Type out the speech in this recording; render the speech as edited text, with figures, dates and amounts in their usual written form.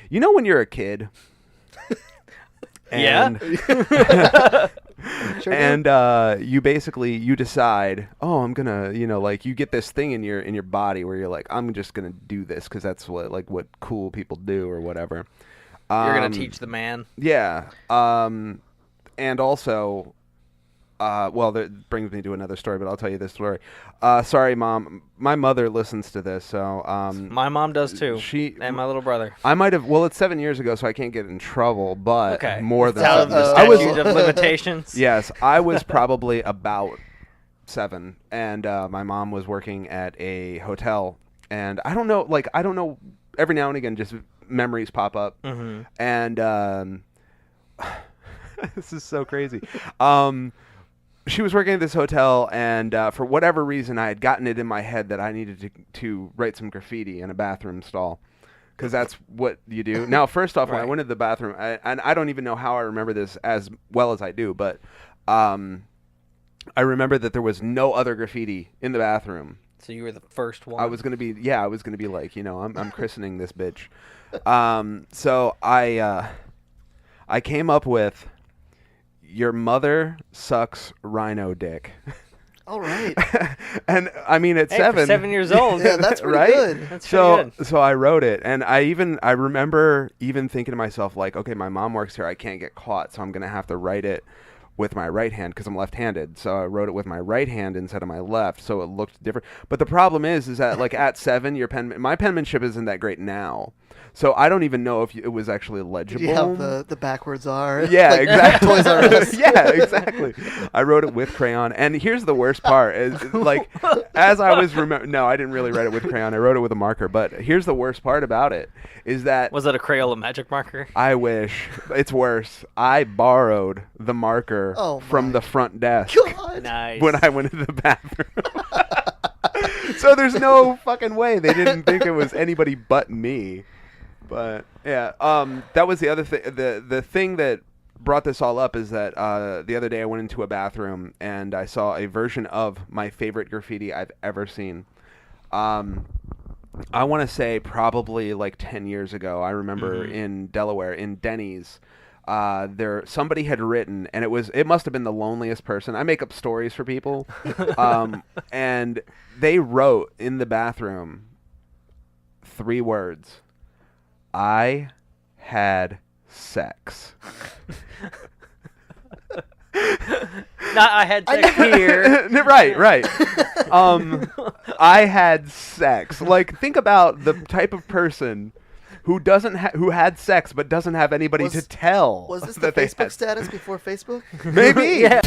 You know when you're a kid? Yeah. Sure And you basically you decide, oh, I'm gonna, like you get this thing in your body where you're like, I'm just gonna do this because that's what cool people do or whatever. You're gonna teach the man. Yeah. And also, well, that brings me to another story, but I'll tell you this story. Sorry, Mom. My mother listens to this, so My mom does too. And my little brother. I might have. Well, it's 7 years ago, so I can't get in trouble. But Okay. more than Out of the I was. statute of limitations. Yes, I was probably about 7, and my mom was working at a hotel, and I don't know. Every now and again, just memories pop up, and this is so crazy. She was working at this hotel, and for whatever reason, I had gotten it in my head that I needed to write some graffiti in a bathroom stall, because that's what you do. Now, first off, when I went to the bathroom, and I don't even know how I remember this as well as I do, but I remember that there was no other graffiti in the bathroom. So you were the first one. I was gonna be like, I'm christening this bitch. So I came up with, your mother sucks Rhino dick. All right. And I mean, at for 7. 7 years old. Yeah, that's pretty right? good. That's pretty good. So I wrote it, and I remember even thinking to myself, like, okay, my mom works here, I can't get caught, so I'm gonna have to write it with my right hand because I'm left-handed. So I wrote it with my right hand instead of my left, so it looked different. But the problem is that like at 7, my penmanship isn't that great now. So I don't even know if it was actually legible. Did you have the backwards R? Yeah, like exactly. Toys R Us. Yeah, exactly. I wrote it with crayon, and here's the worst part: is like, as I was no, I didn't really write it with crayon. I wrote it with a marker. But here's the worst part about it: is that Was it a Crayola magic marker? I wish it's worse. I borrowed the marker from the front desk God. Nice. when I went to the bathroom. So there's no fucking way they didn't think it was anybody but me. But yeah, that was the other thing. The thing that brought this all up is that the other day I went into a bathroom and I saw a version of my favorite graffiti I've ever seen. I want to say probably like 10 years ago. I remember in Delaware, in Denny's, somebody had written, and it must have been the loneliest person. I make up stories for people, and they wrote in the bathroom 3 words. I had sex. Not I had sex here. Right. I had sex. Like, think about the type of person who who had sex but doesn't have anybody to tell. Was this the that they Facebook had. status before Facebook? Maybe. Yeah.